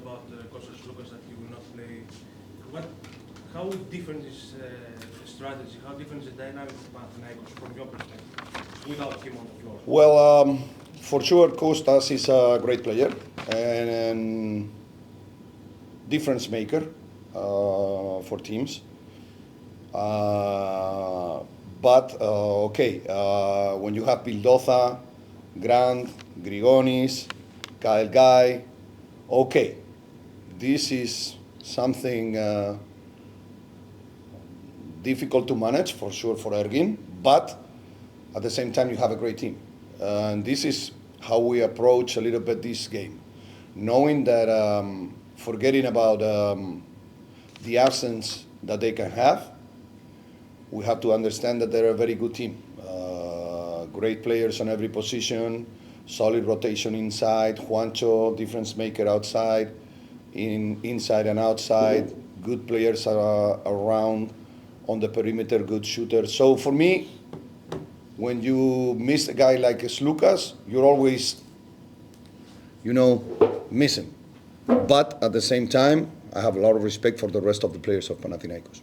about Kostas Sloukas that he will not play. How different is the strategy? How different is the dynamic of Panathinaikos from your perspective without him on the floor? Well, for sure, Kostas is a great player and difference maker for teams. When you have Pildoza, Grant, Grigonis, Kyle Guy, this is something difficult to manage for sure for Ergin, but at the same time you have a great team. And this is how we approach a little bit this game, knowing that forgetting about the absence that they can have, we have to understand that they're a very good team. Great players on every position, solid rotation inside, Juancho, difference maker outside, inside and outside, good players around on the perimeter, good shooters. So for me, when you miss a guy like Sloukas, you're always, miss him. But at the same time, I have a lot of respect for the rest of the players of Panathinaikos.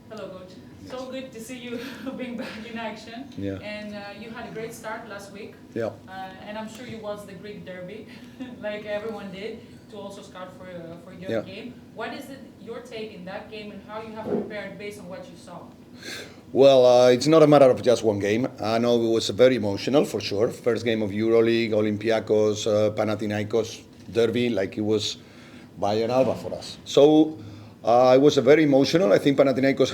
Hello, Coach. So good to see you being back in action. Yeah. And you had a great start last week. Yeah. And I'm sure you watched the Greek derby, like everyone did, to also scout for your Yeah. game. What is your take in that game and how you have prepared based on what you saw? Well, it's not a matter of just one game. I know it was very emotional for sure. First game of Euroleague, Olympiacos, Panathinaikos derby, like it was Bayern Alba for us. So it was very emotional. I think Panathinaikos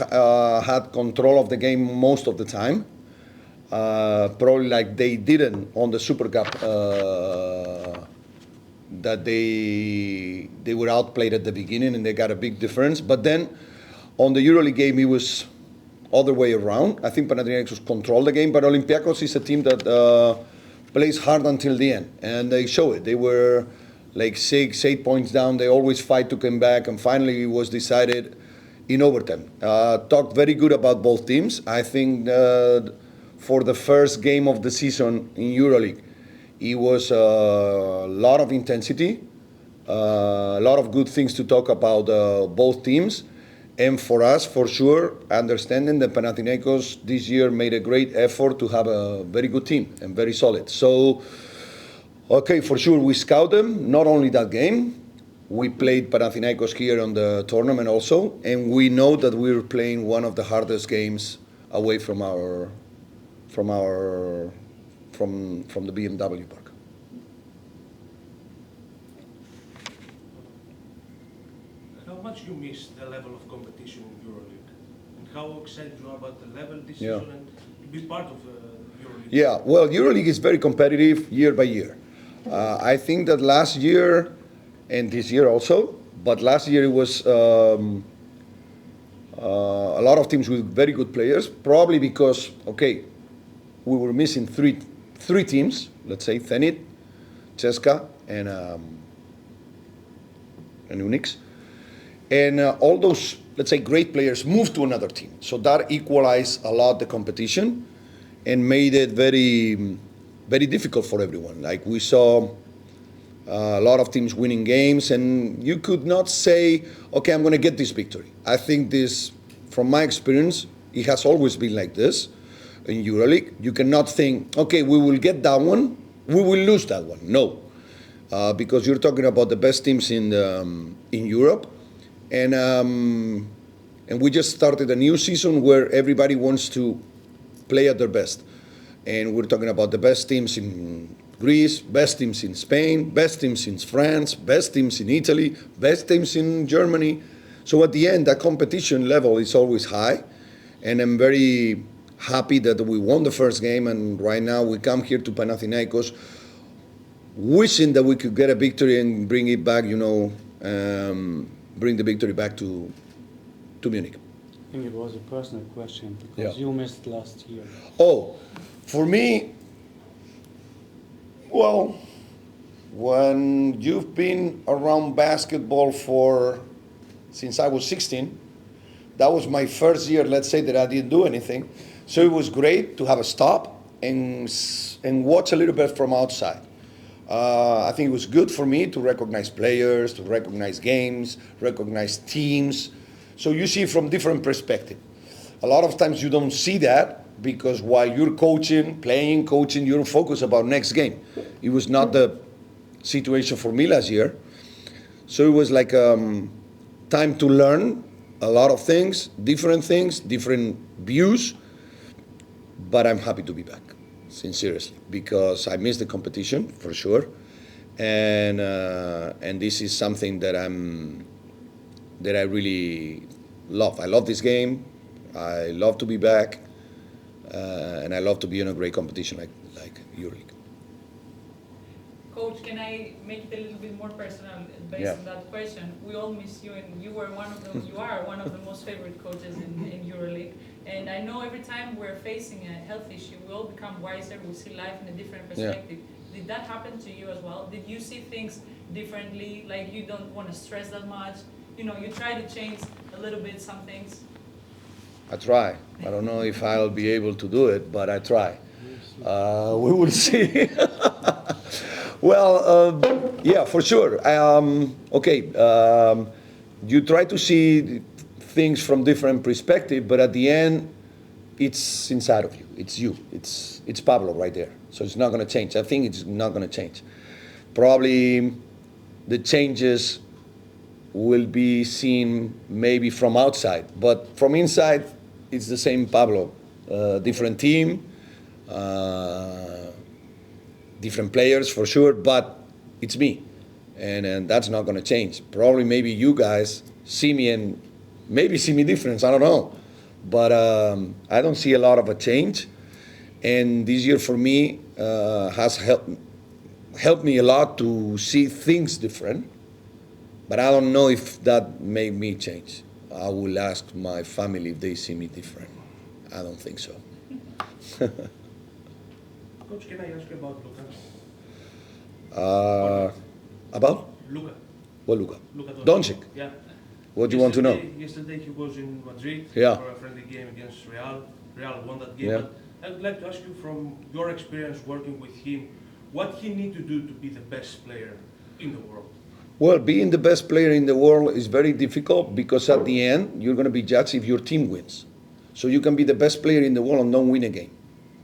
had control of the game most of the time. Probably like they didn't on the Super Cup, that they were outplayed at the beginning and they got a big difference. But then on the EuroLeague game, it was other way around. I think Panathinaikos controlled the game, but Olympiacos is a team that plays hard until the end, and they show it. They were like 6-8 points down. They always fight to come back, and finally it was decided in overtime. Talked very good about both teams. I think for the first game of the season in EuroLeague, it was a lot of intensity, a lot of good things to talk about both teams. And for us, for sure, understanding that Panathinaikos this year made a great effort to have a very good team and very solid. So, for sure, we scout them. Not only that game, we played Panathinaikos here on the tournament also, and we know that we're playing one of the hardest games away from the BMW Park. How much you miss the level of competition in EuroLeague, and how excited you are about the level this Yeah. season and to be part of EuroLeague? Yeah, well, EuroLeague is very competitive year by year. I think that last year and this year also, but last year it was a lot of teams with very good players, probably because, we were missing three teams, let's say Zenit, CSKA, and Unix. And all those, let's say, great players moved to another team. So that equalized a lot the competition and made it very, very difficult for everyone. Like we saw a lot of teams winning games, and you could not say, I'm going to get this victory. I think this, from my experience, it has always been like this in EuroLeague. You cannot think, we will get that one, we will lose that one. No, because you're talking about the best teams in Europe. And we just started a new season where everybody wants to play at their best. And we're talking about the best teams in Greece, best teams in Spain, best teams in France, best teams in Italy, best teams in Germany. So at the end, that competition level is always high. And I'm very happy that we won the first game. And right now we come here to Panathinaikos wishing that we could get a victory and bring it back, bring the victory back to Munich. I think it was a personal question because you missed last year. For me, well, when you've been around basketball since I was 16, that was my first year, let's say, that I didn't do anything. So it was great to have a stop and watch a little bit from outside. I think it was good for me to recognize players, to recognize games, recognize teams. So you see from different perspective. A lot of times you don't see that because while you're coaching, you're focused about next game. It was not the situation for me last year. So it was like time to learn a lot of things, different views. But I'm happy to be back, sincerely, because I missed the competition for sure, and this is something that I really love. I love this game. I love to be back, and I love to be in a great competition like Euroleague. Coach, can I make it a little bit more personal based on that question? We all miss you, and you are one of the most favorite coaches in Euroleague. And I know every time we're facing a health issue, we all become wiser. We see life in a different perspective. Yeah. Did that happen to you as well? Did you see things differently? Like you don't want to stress that much? You know, you try to change a little bit some things. I try. I don't know if I'll be able to do it, but I try. We will see. Well, yeah, for sure. You try to see things from different perspective, but at the end, it's inside of you. It's you. It's Pablo right there. So it's not going to change. I think it's not going to change. Probably the changes will be seen maybe from outside, but from inside, it's the same Pablo. Different team, different players for sure, but it's me, and that's not going to change. Probably maybe you guys see me and maybe see me different. I don't know, but I don't see a lot of a change, and this year for me has helped me a lot to see things different. But I don't know if that made me change. I will ask my family if they see me different. I don't think so. Coach, can I ask you about Luka? About? Luka. What Luka? Luka Doncic. Yeah. What do you want to know? Yesterday he was in Madrid Yeah. for a friendly game against Real. Real won that game. Yeah. But I'd like to ask you from your experience working with him, what he need to do to be the best player in the world? Well, being the best player in the world is very difficult because at the end, you're going to be judged if your team wins. So you can be the best player in the world and don't win a game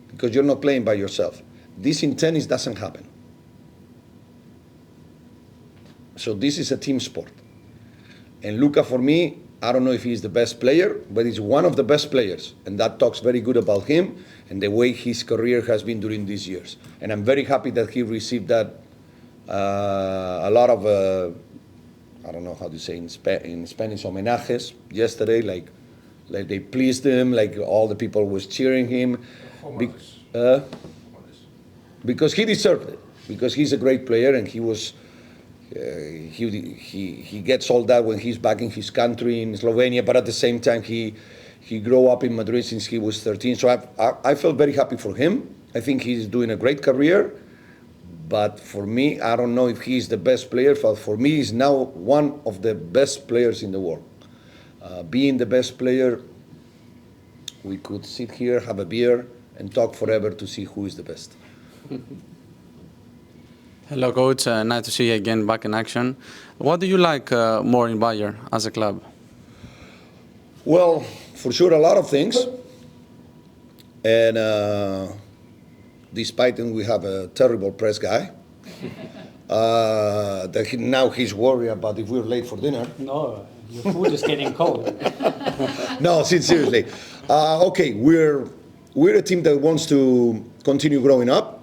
because you're not playing by yourself. This in tennis doesn't happen. So this is a team sport. And Luka, for me, I don't know if he's the best player, but he's one of the best players. And that talks very good about him and the way his career has been during these years. And I'm very happy that he received that a lot of, I don't know how to say in Spanish, homenajes yesterday, like they pleased him, like all the people was cheering him. Because he deserved it, because he's a great player and he was, he gets all that when he's back in his country in Slovenia, but at the same time he grew up in Madrid since he was 13. So I felt very happy for him. I think he's doing a great career. But for me, I don't know if he's the best player, but for me, he's now one of the best players in the world. Being the best player, we could sit here, have a beer, and talk forever to see who is the best. Hello, Coach. Nice to see you again back in action. What do you like more in Bayern as a club? Well, for sure, a lot of things. And despite that we have a terrible press guy, now he's worried about if we're late for dinner. No, your food is getting cold. No, seriously. Okay, we're a team that wants to continue growing up.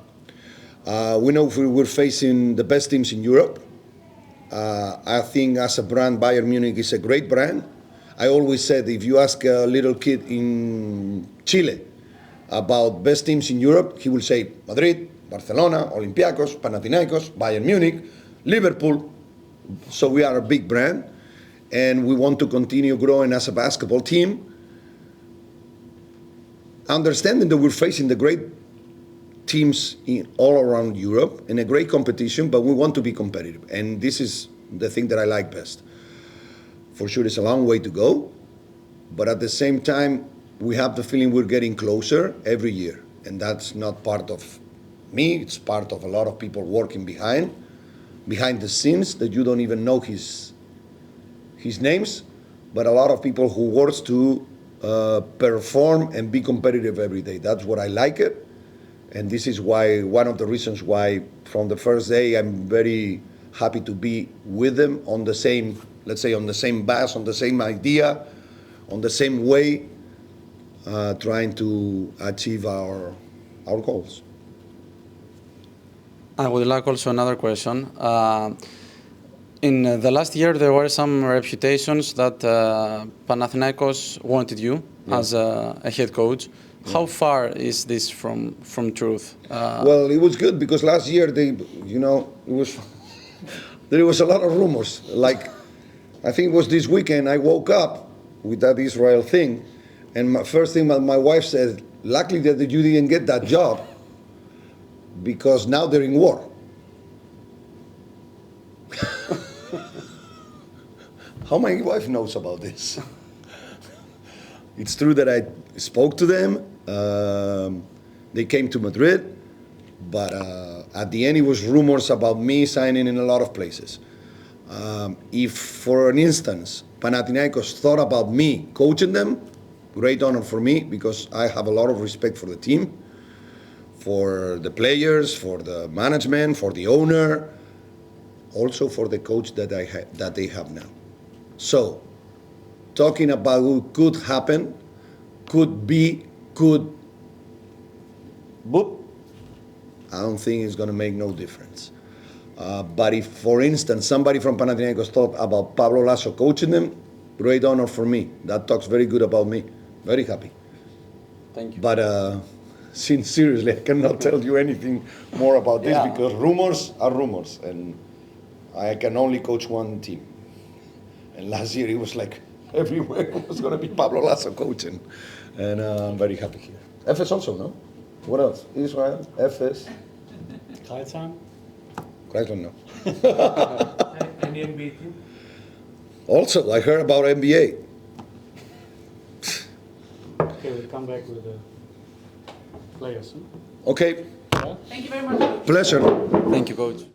We know we're facing the best teams in Europe. I think as a brand, Bayern Munich is a great brand. I always said if you ask a little kid in Chile about best teams in Europe, he will say Madrid, Barcelona, Olympiacos, Panathinaikos, Bayern Munich, Liverpool. So we are a big brand, and we want to continue growing as a basketball team, understanding that we're facing the great teams all around Europe in a great competition, but we want to be competitive. And this is the thing that I like best. For sure, it's a long way to go, but at the same time, we have the feeling we're getting closer every year. and that's not part of me. It's part of a lot of people working behind the scenes that you don't even know his names, but a lot of people who works to perform and be competitive every day. That's what I like it, and this is why one of the reasons why from the first day I'm very happy to be with them on the same, let's say, on the same bus, on the same idea, on the same way, trying to achieve our goals. I would like also another question. In the last year, there were some reputations that Panathinaikos wanted you as a head coach. How far is this from truth? Well, it was good because last year there was a lot of rumors. Like, I think it was this weekend I woke up with that Israel thing, and first thing my wife said, luckily that you didn't get that job because now they're in war. How my wife knows about this? It's true that I spoke to them. They came to Madrid, but at the end it was rumors about me signing in a lot of places. If, for an instance, Panathinaikos thought about me coaching them, great honor for me because I have a lot of respect for the team, for the players, for the management, for the owner, also for the coach that they have now. So, talking about what could happen, could be, could, boop, I don't think it's going to make no difference. But if, for instance, somebody from Panathinaikos thought about Pablo Laso coaching them, great honor for me. That talks very good about me. Very happy. Thank you. But seriously, I cannot tell you anything more about this because rumors are rumors, and I can only coach one team. And last year it was like everywhere it was going to be Pablo Laso coaching, and I'm very happy here. FS also, no? What else? Israel, FS. Kreuzheim? Chrysler, no. Any NBA team? Also, I heard about NBA. Okay, we'll come back with the players. Okay, Thank you very much. pleasure. Thank you, coach.